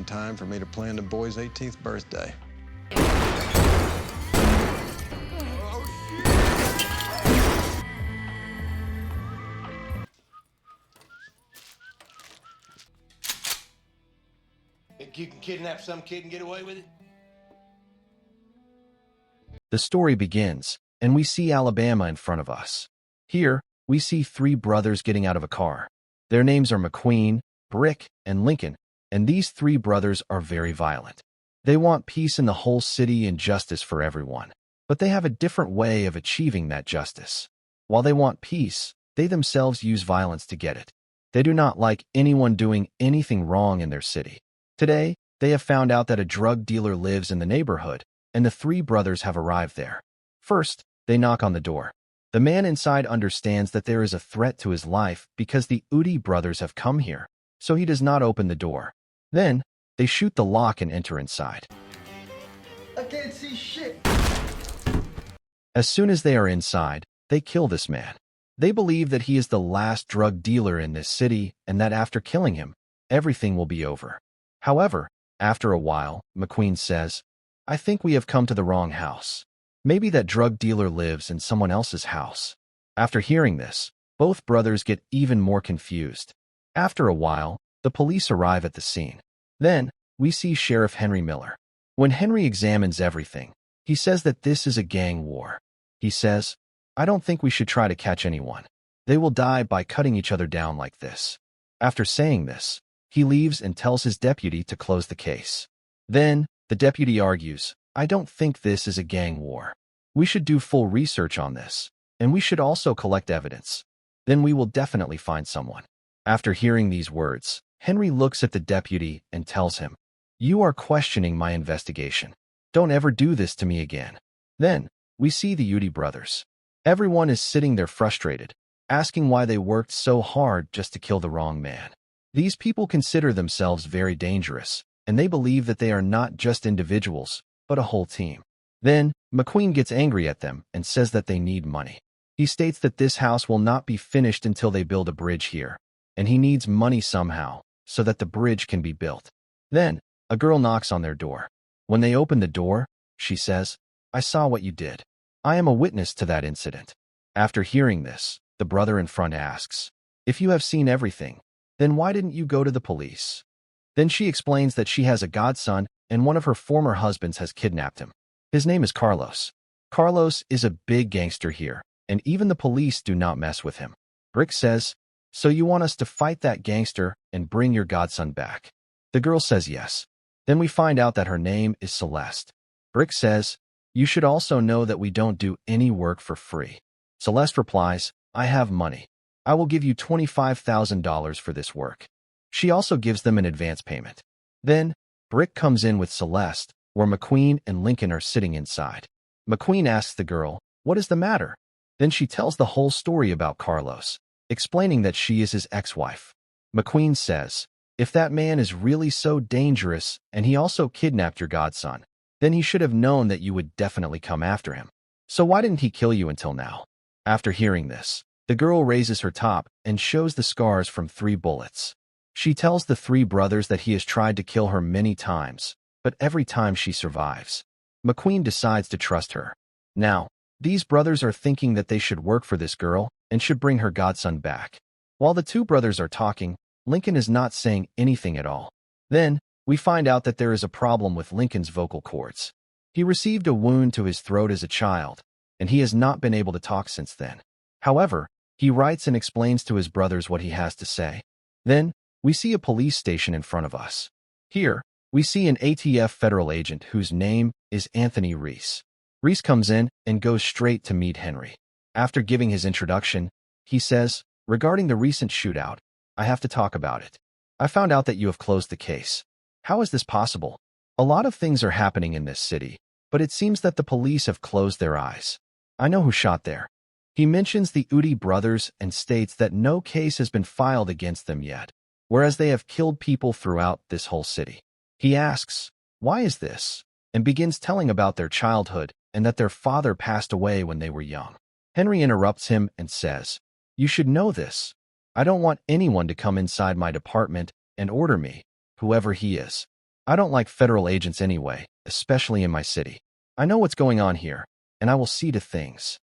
time for me to plan the boy's 18th birthday. Think you can kidnap some kid and get away with it? The story begins, and we see Alabama in front of us. Here, we see three brothers getting out of a car. Their names are McQueen, Brick, and Lincoln, and these three brothers are very violent. They want peace in the whole city and justice for everyone, but they have a different way of achieving that justice. While they want peace, they themselves use violence to get it. They do not like anyone doing anything wrong in their city. Today, they have found out that a drug dealer lives in the neighborhood, and the three brothers have arrived there. First, they knock on the door. The man inside understands that there is a threat to his life because the Udi brothers have come here, so he does not open the door. Then, they shoot the lock and enter inside. I can't see shit. As soon as they are inside, they kill this man. They believe that he is the last drug dealer in this city and that after killing him, everything will be over. However, after a while, McQueen says, "I think we have come to the wrong house. Maybe that drug dealer lives in someone else's house." After hearing this, both brothers get even more confused. After a while, the police arrive at the scene. Then, we see Sheriff Henry Miller. When Henry examines everything, he says that this is a gang war. He says, "I don't think we should try to catch anyone. They will die by cutting each other down like this." After saying this, he leaves and tells his deputy to close the case. Then, the deputy argues, "I don't think this is a gang war. We should do full research on this, and we should also collect evidence. Then we will definitely find someone." After hearing these words, Henry looks at the deputy and tells him, "You are questioning my investigation. Don't ever do this to me again." Then, we see the Udi brothers. Everyone is sitting there frustrated, asking why they worked so hard just to kill the wrong man. These people consider themselves very dangerous, and they believe that they are not just individuals, but a whole team. Then, McQueen gets angry at them and says that they need money. He states that this house will not be finished until they build a bridge here, and he needs money somehow so that the bridge can be built. Then, a girl knocks on their door. When they open the door, she says, "I saw what you did. I am a witness to that incident." After hearing this, the brother in front asks, "If you have seen everything, then why didn't you go to the police?" Then she explains that she has a godson and one of her former husbands has kidnapped him. His name is Carlos. Carlos is a big gangster here, and even the police do not mess with him. Brick says, "So you want us to fight that gangster and bring your godson back?" The girl says yes. Then we find out that her name is Celeste. Brick says, "You should also know that we don't do any work for free." Celeste replies, "I have money. I will give you $25,000 for this work." She also gives them an advance payment. Then, Brick comes in with Celeste, where McQueen and Lincoln are sitting inside. McQueen asks the girl, "What is the matter?" Then she tells the whole story about Carlos, explaining that she is his ex-wife. McQueen says, "If that man is really so dangerous and he also kidnapped your godson, then he should have known that you would definitely come after him. So why didn't he kill you until now?" After hearing this, the girl raises her top and shows the scars from 3 bullets. She tells the 3 brothers that he has tried to kill her many times, but every time she survives. McQueen decides to trust her. Now, these brothers are thinking that they should work for this girl and should bring her godson back. While the 2 brothers are talking, Lincoln is not saying anything at all. Then, we find out that there is a problem with Lincoln's vocal cords. He received a wound to his throat as a child, and he has not been able to talk since then. However, he writes and explains to his brothers what he has to say. Then, we see a police station in front of us. Here, we see an ATF federal agent whose name is Anthony Reese. Reese comes in and goes straight to meet Henry. After giving his introduction, he says, "Regarding the recent shootout, I have to talk about it. I found out that you have closed the case. How is this possible? A lot of things are happening in this city, but it seems that the police have closed their eyes. I know who shot there." He mentions the Udi brothers and states that no case has been filed against them yet, whereas they have killed people throughout this whole city. He asks, "Why is this?" and begins telling about their childhood and that their father passed away when they were young. Henry interrupts him and says, "You should know this. I don't want anyone to come inside my department and order me, whoever he is. I don't like federal agents anyway, especially in my city. I know what's going on here, and I will see to things.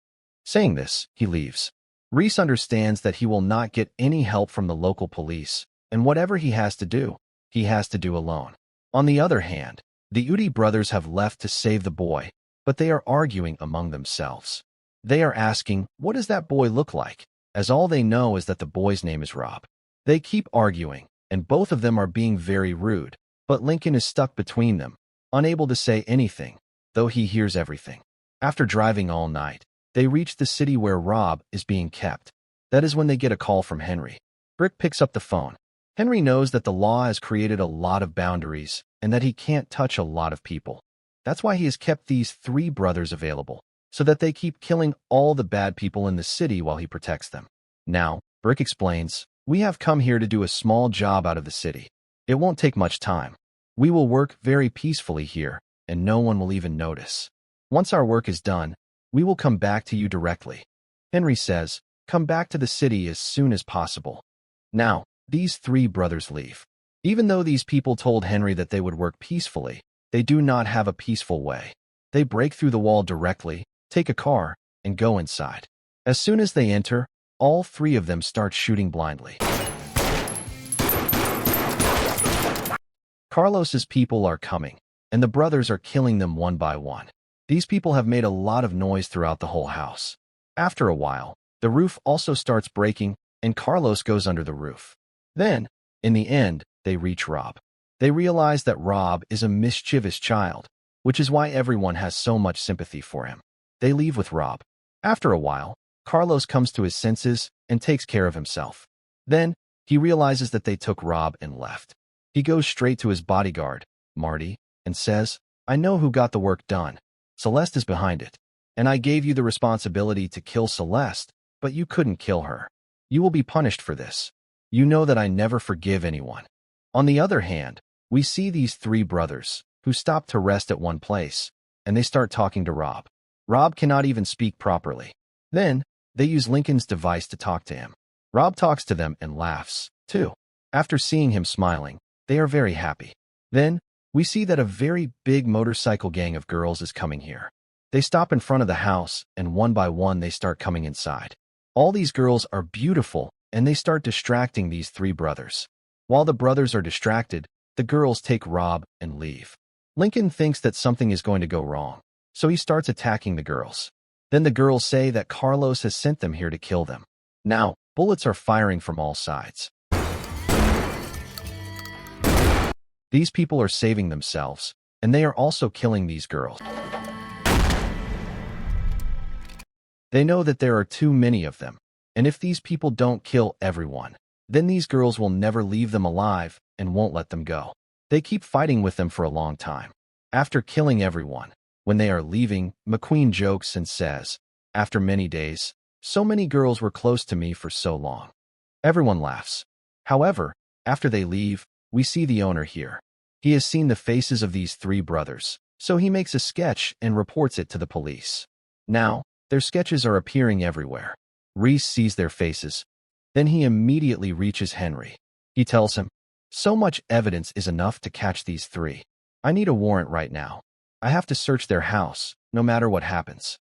Saying this, he leaves. Reese understands that he will not get any help from the local police, and whatever he has to do alone. On the other hand, the Udi brothers have left to save the boy, but they are arguing among themselves. They are asking, what does that boy look like? As all they know is that the boy's name is Rob. They keep arguing, and both of them are being very rude, but Lincoln is stuck between them, unable to say anything, though he hears everything. After driving all night, they reach the city where Rob is being kept. That is when they get a call from Henry. Brick picks up the phone. Henry knows that the law has created a lot of boundaries and that he can't touch a lot of people. That's why he has kept these 3 brothers available, so that they keep killing all the bad people in the city while he protects them. Now, Brick explains, we have come here to do a small job out of the city. It won't take much time. We will work very peacefully here, and no one will even notice. Once our work is done, we will come back to you directly. Henry says, come back to the city as soon as possible. Now, these 3 brothers leave. Even though these people told Henry that they would work peacefully, they do not have a peaceful way. They break through the wall directly, take a car, and go inside. As soon as they enter, all 3 of them start shooting blindly. Carlos's people are coming, and the brothers are killing them one by one. These people have made a lot of noise throughout the whole house. After a while, the roof also starts breaking, and Carlos goes under the roof. Then, in the end, they reach Rob. They realize that Rob is a mischievous child, which is why everyone has so much sympathy for him. They leave with Rob. After a while, Carlos comes to his senses and takes care of himself. Then, he realizes that they took Rob and left. He goes straight to his bodyguard, Marty, and says, I know who got the work done. Celeste is behind it. And I gave you the responsibility to kill Celeste, but you couldn't kill her. You will be punished for this. You know that I never forgive anyone. On the other hand, we see these 3 brothers, who stop to rest at one place, and they start talking to Rob. Rob cannot even speak properly. Then, they use Lincoln's device to talk to him. Rob talks to them and laughs, too. After seeing him smiling, they are very happy. Then, we see that a very big motorcycle gang of girls is coming here. They stop in front of the house, and one by one they start coming inside. All these girls are beautiful, and they start distracting these 3 brothers. While the brothers are distracted, the girls take Rob and leave. Lincoln thinks that something is going to go wrong, so he starts attacking the girls. Then the girls say that Carlos has sent them here to kill them. Now, bullets are firing from all sides. These people are saving themselves, and they are also killing these girls. They know that there are too many of them, and if these people don't kill everyone, then these girls will never leave them alive and won't let them go. They keep fighting with them for a long time. After killing everyone, when they are leaving, McQueen jokes and says, after many days, so many girls were close to me for so long. Everyone laughs. However, after they leave, we see the owner here. He has seen the faces of these 3 brothers, so he makes a sketch and reports it to the police. Now, their sketches are appearing everywhere. Reese sees their faces. Then he immediately reaches Henry. He tells him, so much evidence is enough to catch these 3. I need a warrant right now. I have to search their house, no matter what happens.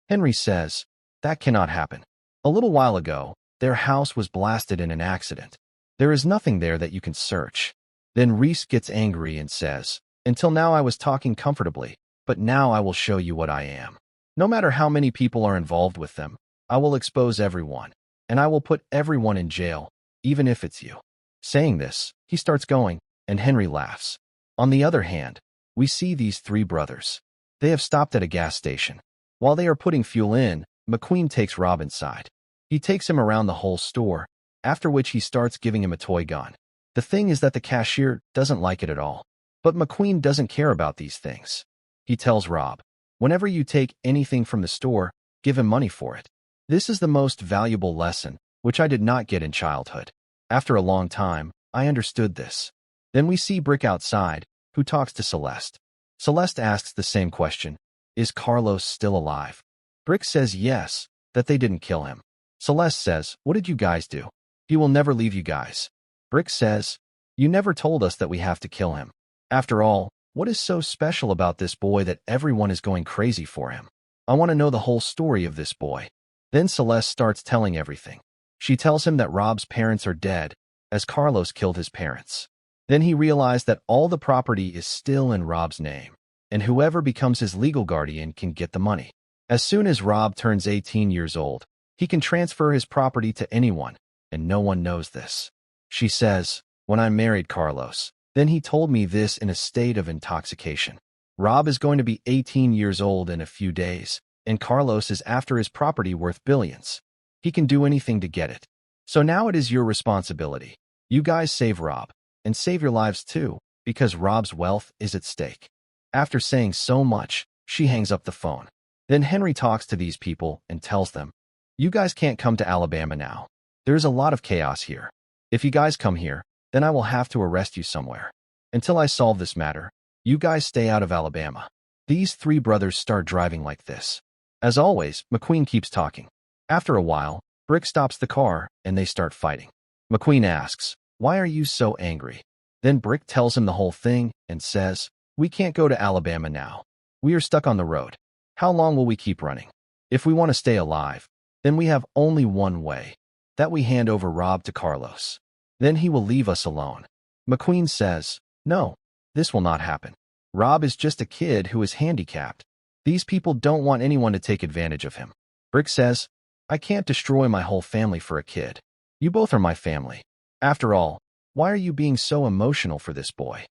Henry says, that cannot happen. A little while ago, their house was blasted in an accident. There is nothing there that you can search. Then Reese gets angry and says, until now I was talking comfortably, but now I will show you what I am. No matter how many people are involved with them, I will expose everyone, and I will put everyone in jail, even if it's you. Saying this, he starts going, and Henry laughs. On the other hand, we see these 3 brothers. They have stopped at a gas station. While they are putting fuel in, McQueen takes Rob inside. He takes him around the whole store, after which he starts giving him a toy gun. The thing is that the cashier doesn't like it at all. But McQueen doesn't care about these things. He tells Rob, whenever you take anything from the store, give him money for it. This is the most valuable lesson, which I did not get in childhood. After a long time, I understood this. Then we see Brick outside, who talks to Celeste. Celeste asks the same question, is Carlos still alive? Brick says yes, that they didn't kill him. Celeste says, what did you guys do? He will never leave you guys. Brick says, you never told us that we have to kill him. After all, what is so special about this boy that everyone is going crazy for him? I want to know the whole story of this boy. Then Celeste starts telling everything. She tells him that Rob's parents are dead, as Carlos killed his parents. Then he realized that all the property is still in Rob's name, and whoever becomes his legal guardian can get the money. As soon as Rob turns 18 years old, he can transfer his property to anyone, and no one knows this. She says, "When I married Carlos, then he told me this in a state of intoxication. Rob is going to be 18 years old in a few days, and Carlos is after his property worth billions. He can do anything to get it. So now it is your responsibility. You guys save Rob, and save your lives too, because Rob's wealth is at stake." After saying so much, she hangs up the phone. Then Henry talks to these people and tells them, "You guys can't come to Alabama now. There's a lot of chaos here. If you guys come here, then I will have to arrest you somewhere. Until I solve this matter, you guys stay out of Alabama." These three brothers start driving like this. As always, McQueen keeps talking. After a while, Brick stops the car and they start fighting. McQueen asks, "Why are you so angry?" Then Brick tells him the whole thing and says, "We can't go to Alabama now. We are stuck on the road. How long will we keep running? If we want to stay alive, then we have only one way, that we hand over Rob to Carlos. Then he will leave us alone." McQueen says, "No, this will not happen. Rob is just a kid who is handicapped. These people don't want anyone to take advantage of him." Brick says, "I can't destroy my whole family for a kid. You both are my family. After all, why are you being so emotional for this boy?"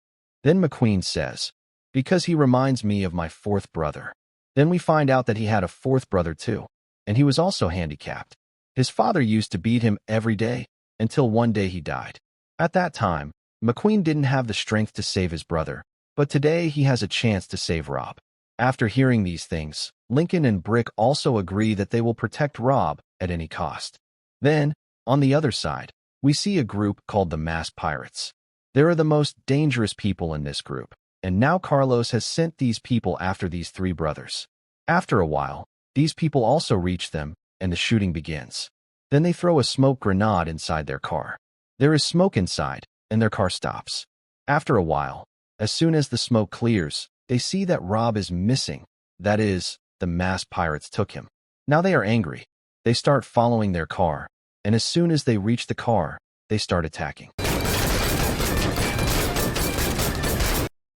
Then McQueen says, "Because he reminds me of my fourth brother." Then we find out that he had a fourth brother too, and he was also handicapped. His father used to beat him every day, until one day he died. At that time, McQueen didn't have the strength to save his brother, but today he has a chance to save Rob. After hearing these things, Lincoln and Brick also agree that they will protect Rob at any cost. Then, on the other side, we see a group called the Masked Pirates. They are the most dangerous people in this group, and now Carlos has sent these people after these three brothers. After a while, these people also reach them, and the shooting begins. Then they throw a smoke grenade inside their car. There is smoke inside, and their car stops. After a while, as soon as the smoke clears, they see that Rob is missing. That is, the Masked Pirates took him. Now they are angry. They start following their car, and as soon as they reach the car, they start attacking.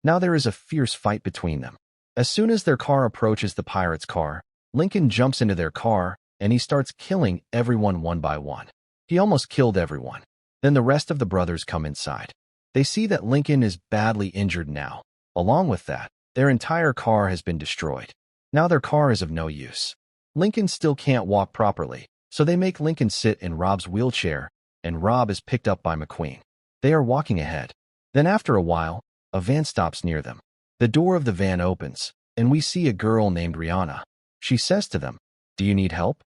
Now there is a fierce fight between them. As soon as their car approaches the pirates' car, Lincoln jumps into their car, and he starts killing everyone one by one. He almost killed everyone. Then the rest of the brothers come inside. They see that Lincoln is badly injured now. Along with that, their entire car has been destroyed. Now their car is of no use. Lincoln still can't walk properly, so they make Lincoln sit in Rob's wheelchair, and Rob is picked up by McQueen. They are walking ahead. Then after a while, a van stops near them. The door of the van opens, and we see a girl named Rihanna. She says to them, "Do you need help?"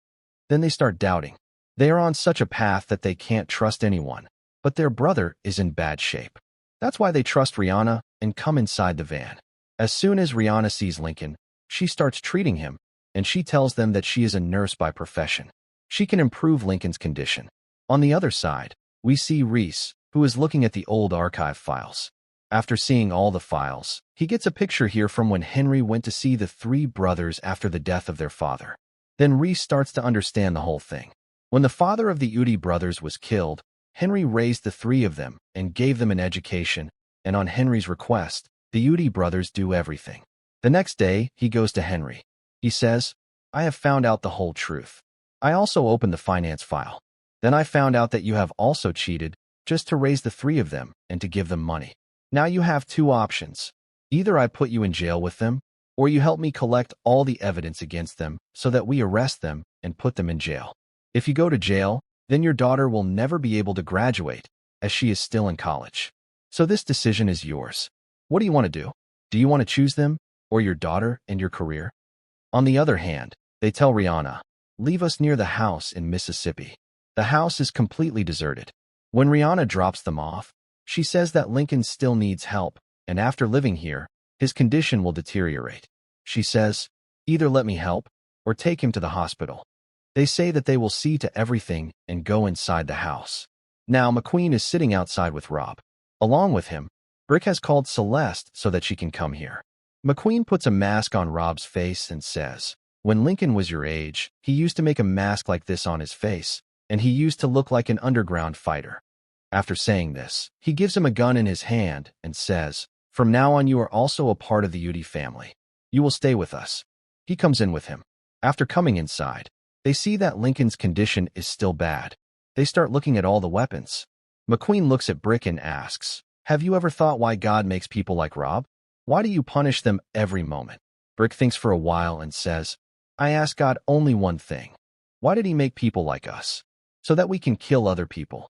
Then they start doubting. They are on such a path that they can't trust anyone, but their brother is in bad shape. That's why they trust Rihanna and come inside the van. As soon as Rihanna sees Lincoln, she starts treating him, and she tells them that she is a nurse by profession. She can improve Lincoln's condition. On the other side, we see Reese, who is looking at the old archive files. After seeing all the files, he gets a picture here from when Henry went to see the three brothers after the death of their father. Then Reese starts to understand the whole thing. When the father of the Udy brothers was killed, Henry raised the three of them and gave them an education, and on Henry's request, the Udy brothers do everything. The next day, he goes to Henry. He says, "I have found out the whole truth. I also opened the finance file. Then I found out that you have also cheated just to raise the three of them and to give them money. Now you have two options. Either I put you in jail with them, or you help me collect all the evidence against them so that we arrest them and put them in jail. If you go to jail, then your daughter will never be able to graduate, as she is still in college. So this decision is yours. What do you want to do? Do you want to choose them, or your daughter and your career?" On the other hand, they tell Rihanna, "Leave us near the house in Mississippi." The house is completely deserted. When Rihanna drops them off, she says that Lincoln still needs help, and after living here, his condition will deteriorate. She says, "Either let me help, or take him to the hospital." They say that they will see to everything and go inside the house. Now McQueen is sitting outside with Rob. Along with him, Brick has called Celeste so that she can come here. McQueen puts a mask on Rob's face and says, "When Lincoln was your age, he used to make a mask like this on his face, and he used to look like an underground fighter." After saying this, he gives him a gun in his hand and says, "From now on you are also a part of the Udy family. You will stay with us." He comes in with him. After coming inside, they see that Lincoln's condition is still bad. They start looking at all the weapons. McQueen looks at Brick and asks, "Have you ever thought why God makes people like Rob? Why do you punish them every moment?" Brick thinks for a while and says, "I ask God only one thing. Why did he make people like us? So that we can kill other people."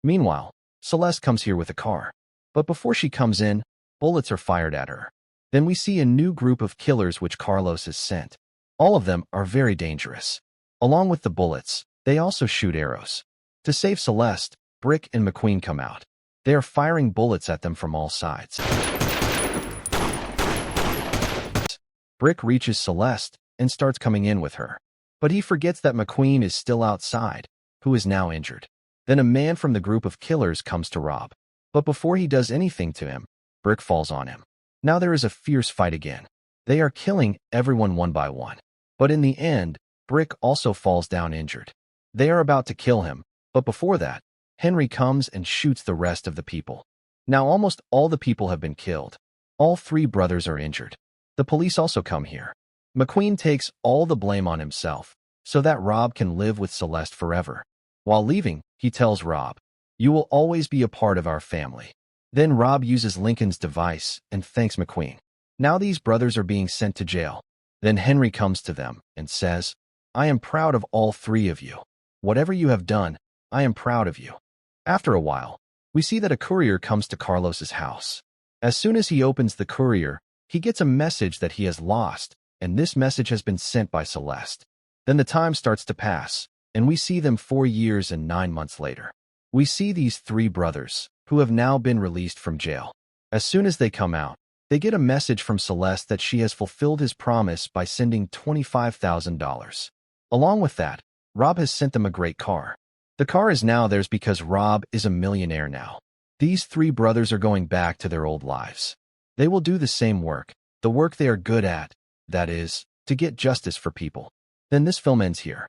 Meanwhile, Celeste comes here with a car. But before she comes in, bullets are fired at her. Then we see a new group of killers which Carlos has sent. All of them are very dangerous. Along with the bullets, they also shoot arrows. To save Celeste, Brick and McQueen come out. They are firing bullets at them from all sides. Brick reaches Celeste and starts coming in with her. But he forgets that McQueen is still outside, who is now injured. Then a man from the group of killers comes to Rob. But before he does anything to him, Brick falls on him. Now there is a fierce fight again. They are killing everyone one by one. But in the end, Brick also falls down injured. They are about to kill him, but before that, Henry comes and shoots the rest of the people. Now almost all the people have been killed. All three brothers are injured. The police also come here. McQueen takes all the blame on himself, so that Rob can live with Celeste forever. While leaving, he tells Rob, "You will always be a part of our family." Then Rob uses Lincoln's device and thanks McQueen. Now these brothers are being sent to jail. Then Henry comes to them and says, "I am proud of all three of you. Whatever you have done, I am proud of you." After a while, we see that a courier comes to Carlos's house. As soon as he opens the courier, he gets a message that he has lost, and this message has been sent by Celeste. Then the time starts to pass, and we see them 4 years and 9 months later. We see these three brothers, who have now been released from jail. As soon as they come out, they get a message from Celeste that she has fulfilled his promise by sending $25,000. Along with that, Rob has sent them a great car. The car is now theirs because Rob is a millionaire now. These three brothers are going back to their old lives. They will do the same work, the work they are good at, that is, to get justice for people. Then this film ends here.